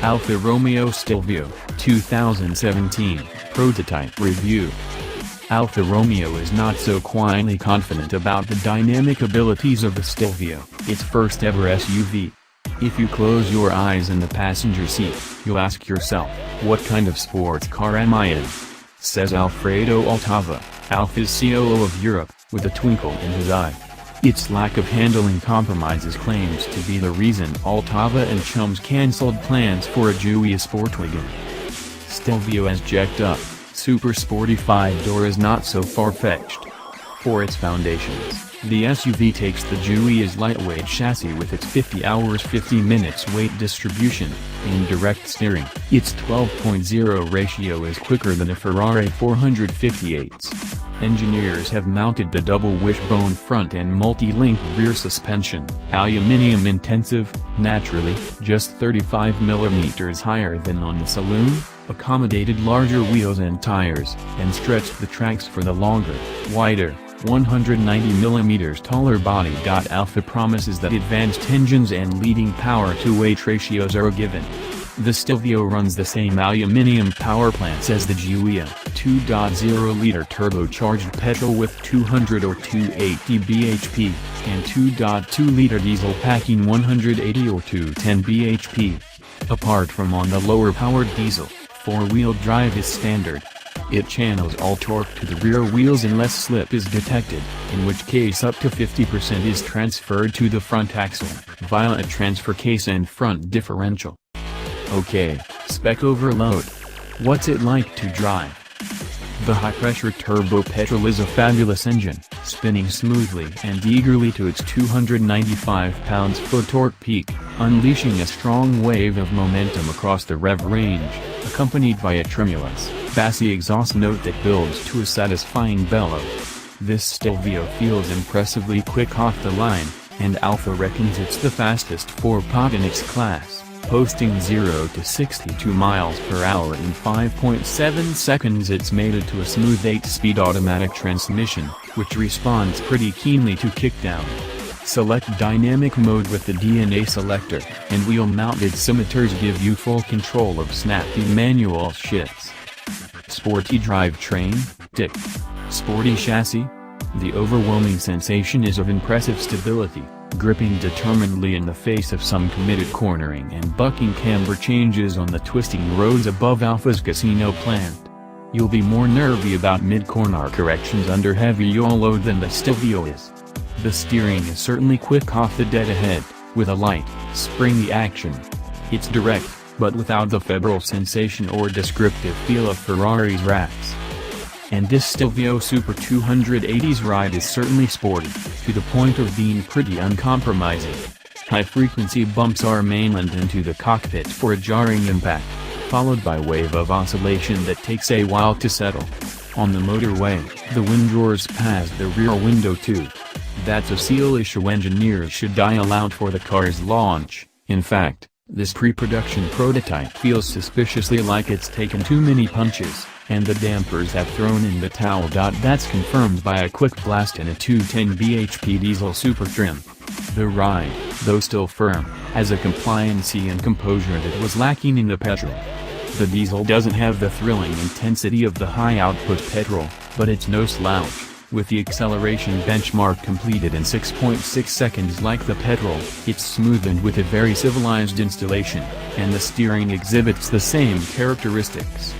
Alfa Romeo Stelvio, 2017, Prototype Review. Alfa Romeo is not so quietly confident about the dynamic abilities of the Stelvio, its first ever SUV. If you close your eyes in the passenger seat, you'll ask yourself, what kind of sports car am I in? Says Alfredo Altava, Alfa's COO of Europe, with a twinkle in his eye. Its lack of handling compromises claims to be the reason Altava and chums cancelled plans for a Giulia Sportwagen. Stelvio as jacked up, super sporty 5-door is not so far-fetched. For its foundations, the SUV takes the Giulia's lightweight chassis with its 50 hours 50 minutes weight distribution, in direct steering. Its 12.0 ratio is quicker than a Ferrari 458's. Engineers have mounted the double wishbone front and multi-link rear suspension, aluminium intensive, naturally, just 35 mm higher than on the saloon, accommodated larger wheels and tires, and stretched the tracks for the longer, wider, 190 mm taller body. Alfa promises that advanced engines and leading power-to-weight ratios are a given. The Stelvio runs the same aluminium power plants as the Giulia, 2.0-liter turbocharged petrol with 200 or 280 bhp, and 2.2-liter diesel packing 180 or 210 bhp. Apart from on the lower-powered diesel, four-wheel drive is standard. It channels all torque to the rear wheels unless slip is detected, in which case up to 50% is transferred to the front axle, via a transfer case and front differential. Okay, spec overload. What's it like to drive? The high-pressure turbo petrol is a fabulous engine, spinning smoothly and eagerly to its 295 pounds-foot torque peak, unleashing a strong wave of momentum across the rev range, accompanied by a tremulous, bassy exhaust note that builds to a satisfying bellow. This Stelvio feels impressively quick off the line, and Alfa reckons it's the fastest four-pot in its class, posting 0 to 62 miles per hour in 5.7 seconds. It's mated to a smooth 8-speed automatic transmission, which responds pretty keenly to kickdown. Select dynamic mode with the DNA selector, and wheel-mounted scimitars give you full control of snappy manual shifts. Sporty drivetrain, tick. Sporty chassis? The overwhelming sensation is of impressive stability, gripping determinedly in the face of some committed cornering and bucking camber changes on the twisting roads above Alfa's casino plant. You'll be more nervy about mid-corner corrections under heavy yaw load than the Stelvio is. The steering is certainly quick off the dead ahead, with a light, springy action. It's direct, but without the febrile sensation or descriptive feel of Ferrari's racks. And this Stelvio Super 280's ride is certainly sporty, to the point of being pretty uncompromising. High-frequency bumps are mainland into the cockpit for a jarring impact, followed by a wave of oscillation that takes a while to settle. On the motorway, the wind roars past the rear window too. That's a seal issue engineers should dial out for the car's launch. In fact, this pre-production prototype feels suspiciously like it's taken too many punches, and the dampers have thrown in the towel. That's confirmed by a quick blast in a 210 bhp diesel super trim. The ride, though still firm, has a compliancy and composure that was lacking in the petrol. The diesel doesn't have the thrilling intensity of the high-output petrol, but it's no slouch, with the acceleration benchmark completed in 6.6 seconds like the petrol. It's smoothened with a very civilized installation, and the steering exhibits the same characteristics.